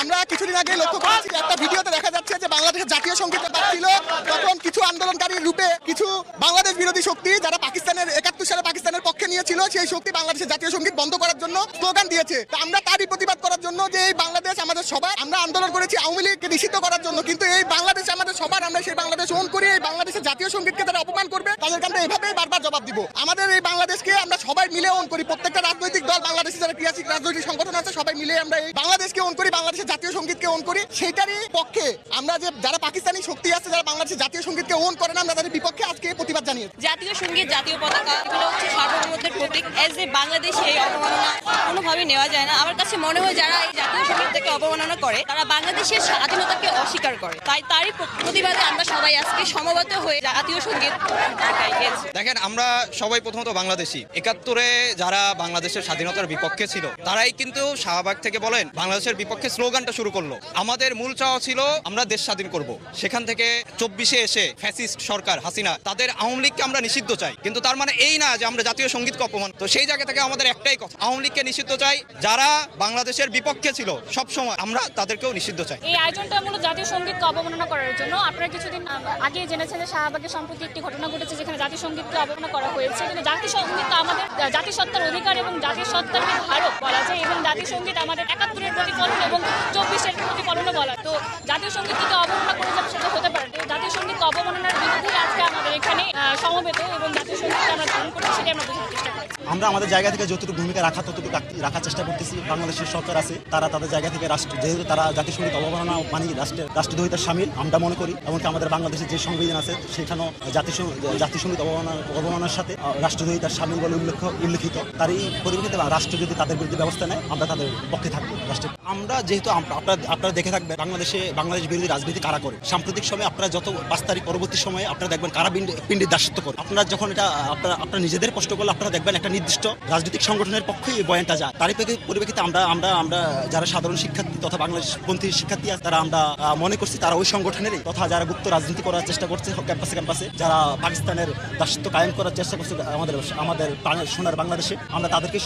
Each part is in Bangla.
আমরা কিছুদিন আগে লক্ষ্য করেছি একটা ভিডিওতে দেখা যাচ্ছে যে বাংলাদেশের জাতীয় সঙ্গীতের বাজছিল, তখন কিছু আন্দোলনকারীর রূপে কিছু বাংলাদেশ বিরোধী শক্তি যারা পাকিস্তানের 71 সালে পাকিস্তানের পক্ষে নিয়েছিল, সেই শক্তি বাংলাদেশের জাতীয় সঙ্গীত বন্ধ করার জন্য স্লোগান দিয়েছে। তো আমরা তারই প্রতিবাদ করার জন্য যে এই বাংলাদেশ আমাদের সবার, আমরা আন্দোলন করেছি আওয়ামী লীগকে নিষিদ্ধ করার জন্য, কিন্তু এই বাংলাদেশ আমাদের সবার, আমরা সেই বাংলাদেশ ওন করি। এই বাংলাদেশের জাতীয় সঙ্গীতকে যারা অপমান করবে তাদেরকে আমরা এভাবেই বারবার জবাব দিব। আমাদের এই বাংলাদেশকে আমরা সবাই মিলে ওন করি, প্রত্যেকটা রাজনৈতিক দল, বাংলাদেশের যারা ক্রিয়াশীল রাজনৈতিক সংগঠন আছে সবাই মিলে আমরা এই বাংলাদেশকে ওন করি, বাংলাদেশের জাতীয় সঙ্গীতকে ওন করি। সেইটারই পক্ষে আমরা যে যারা পাকিস্তানি শক্তি আছে যারা বাংলাদেশের জাতীয় সঙ্গীতকে ওন করে না, আমরা তাদের বিপক্ষে আজকে প্রতিবাদ জানিয়েছি। জাতীয় সঙ্গীত, জাতীয় পতাকা এগুলো হচ্ছে সার্বভৌমত্বের প্রতীক। এজ এ বাংলাদেশে এই অবমাননা কোনোভাবেই নেওয়া যায় না। আমার কাছে মনে হয় যারা এই জাতীয় সঙ্গীতটাকে অবমাননা করে তারা বাংলাদেশের স্বাধীনতাকে অস্বীকার করে। তাই তারই প্রতিবাদে আমরা সবাই আজকে সমবেত হয়ে জাতীয় সঙ্গীত গাইছি। দেখেন, আমরা সবাই প্রথমত বাংলাদেশি। 71-এ যারা বাংলাদেশের স্বাধীনতার বিপক্ষে ছিল তারাই কিন্তু শাহবাগ থেকে বলেন বাংলাদেশের বিপক্ষে স্লোগানটা শুরু করলো। আমাদের মূল চাওয়া ছিল আমরা দেশ স্বাধীন করব। সেখান থেকে 24-এ এসে ফ্যাসিস্ট সরকার হাসিনা তাদের আওয়ামী লীগকে আমরা নিষিদ্ধ চাই, কিন্তু তার মানে এই না যে আমরা জাতীয় সঙ্গীতকে অপমান। তো সেই জায়গা থেকে আমাদের একটাই কথা, আওয়ামী লীগকে নিষিদ্ধ চাই। যারা বাংলাদেশের বিপক্ষে ছিল সব সময় আমরা তাদেরকেও নিষিদ্ধ চাই। এই আয়োজনটা মূলত জাতীয় সঙ্গীতকে অবমাননা করার জন্য। আপনারা কিছুদিন আগে জেনেছেন যে শাহবাগে সম্প্রতি একটি ঘটনা ঘটেছে যেখানে জাতীয় সঙ্গীতকে অবমাননা করা হয়েছে। কিন্তু জাতীয় সঙ্গীত আমাদের জাতিসত্তার অধিকার এবং জাতীয় সত্তার ধারক বলা যায়, এবং জাতীয় সঙ্গীত আমাদের 71-এর প্রতিফলন এবং 24-এর প্রতিফলনও বলা। তো জাতীয় সঙ্গীতকে অবমাননা করে যাবে সেটা হতে পারে। জাতীয় সঙ্গীত অবমাননার বিরুদ্ধে আজকে আমাদের এখানে সমবেত এবং জাতীয় সঙ্গীতকে আমরা ধারণ করছি, সেটাই আমরা বোঝার চেষ্টা করি। আমরা আমাদের জায়গা থেকে যতটুকু ভূমিকা ততটুকু রাখার চেষ্টা করতেছি। বাংলাদেশের সরকার আছে, তারা তাদের জায়গা থেকে যেহেতু তারা জাতীয় সঙ্গীত অবমাননা মানে রাষ্ট্রদ্রোহিতার সামিল, আমরা মনে করি। এমনকি আমাদের বাংলাদেশের যে সংবিধান আছে সেখানেও জাতীয় সঙ্গীত অবমাননার সাথে রাষ্ট্রদ্রোহিতার সামিল বলে উল্লেখিত। তার এই পরিপ্রেক্ষিতে রাষ্ট্র যদি তাদের বিরুদ্ধে ব্যবস্থা নেয় আমরা তাদের পক্ষে থাকবো। রাষ্ট্রের আমরা যেহেতু আপনারা দেখে থাকবেন বাংলাদেশ বিরোধী রাজনীতি কারা করে। সাম্প্রতিক সময়ে আপনারা যত 5 তারিখ পরবর্তী সময়ে আপনারা দেখবেন কারা পিণ্ডির দাসত্ব করে। আপনারা যখন এটা আপনারা নিজেদের কষ্ট করলে আপনারা দেখবেন একটা নির্দিষ্ট রাজনৈতিক সংগঠনের পক্ষে এই বয়ানটা যায়। তারই পরিপ্রেক্ষিতে আমরা যারা সাধারণ শিক্ষার্থী তথা বাংলাদেশপন্থী শিক্ষার্থী আছে তারা আমরা মনে করছি তারা ওই সংগঠনেরই, তথা যারা গুপ্ত রাজনীতি করার চেষ্টা করছে ক্যাম্পাসে, যারা পাকিস্তানের দাসত্ব কায়েম করার চেষ্টা করছে আমাদের সোনার বাংলাদেশে, আমরা তাদেরকে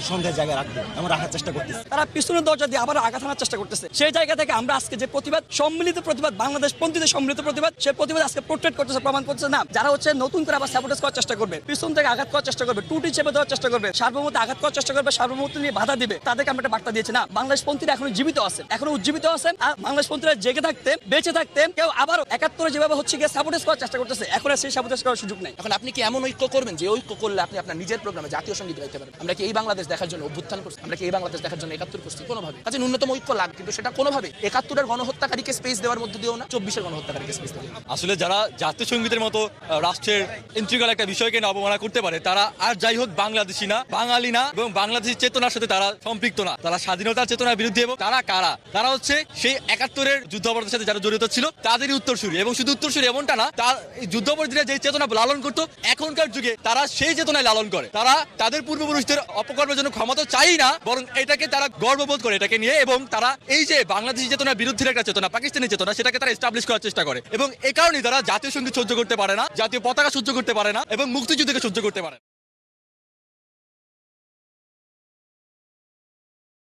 সন্দেহের জায়গায় রাখবো এবং রাখার চেষ্টা করতেছি। তারা পিছনের দরজা দিয়ে আবার আঘাত হানার চেষ্টা করতেছে। সেই জায়গা থেকে আমরা আজকে যে প্রতিবাদ, সম্মিলিত প্রতিবাদ, বাংলাদেশ পন্থীদের সম্মিলিত প্রতিবাদ, সেই প্রতিবাদ আজকে পোর্ট্রেট করতেছে, প্রমাণ করতেছে না যারা হচ্ছে নতুন করে আবার স্যাবোটেজ করার চেষ্টা করবে, পিছন থেকে আঘাত করার চেষ্টা করবে, টুটি চেপে দেওয়ার চেষ্টা করবে, সার্বভৌমত্বে আঘাত করার চেষ্টা করবে, সার্বভৌমত্ব নিয়ে বাধা দিবে, তাদেরকে আমরা একটা বার্তা দিয়েছি না। বাংলাদেশ পন্থীরা এখনো জীবিত আছে, এখনো উজ্জীবিত আছেন। আর বাংলাদেশ পন্থীরা জেগে থাকতে, বেঁচে থাকতে কেউ আবার 71-এ যেভাবে হচ্ছে গিয়ে স্যাবোটেজ করার চেষ্টা করতেছে, এখন আর সেই স্যাবোটেজ করার সুযোগ নেই। এখন আপনি কি এমন ঐক্য করবেন যে ঐক্য করলে আপনি আপনার নিজের প্রোগ্রামে জাতীয় সঙ্গীত গাইতে পারবেন? আমরা কি এই বাংলাদেশ দেখার জন্য অভ্যুত্থান করছি? আমরা কি এই বাংলাদেশ দেখার জন্য 71 করছি? কোনোভাবে। কাজে ন্যূনতম ঐক্য লাগবে, কিন্তু সেটা কোনোভাবে 71-এর গণহত্যাকারীকে স্পেস দেওয়ার মধ্যে দিও না, 24-এর গণহত্যাকারীকে স্পেস দিও না। আসলে যারা জাতীয় সঙ্গীতের মতো রাষ্ট্রের ইন্টিগ্রাল একটা বিষয়কে অবমাননা করতে পারে তারা আর যাই হোক বাংলাদেশি না, বাঙালি না, এবং বাংলাদেশি চেতনার সাথে তারা সম্পৃক্ত না। তারা স্বাধীনতার চেতনার বিরুদ্ধে। এবং তারা কারা? তারা হচ্ছে সেই 71-এর যুদ্ধাপরাধের সাথে যারা জড়িত ছিল তাদেরই উত্তরসূরি। এবং শুধু উত্তরসূরি এমনটা না, তার যুদ্ধাপরাধীরা যে চেতনা লালন করতো এখনকার যুগে তারা সেই চেতনায় লালন করে। তারা তাদের পূর্বপুরুষদের অপকর্মের জন্য ক্ষমতা চাই না, বরং এটাকে তারা গর্ববোধ করে এটাকে নিয়ে। এবং তারা এই যে বাংলাদেশি চেতনার বিরুদ্ধে একটা চেতনা, পাকিস্তানি চেতনা, সেটাকে তারা এস্টাবলিশ করার চেষ্টা করে। এবং এই কারণেই তারা জাতীয় সঙ্গীত সহ্য করতে পারে না, জাতীয় পতাকা সহ্য করতে পারে না, এবং মুক্তিযুদ্ধকে সহ্য করতে পারে না।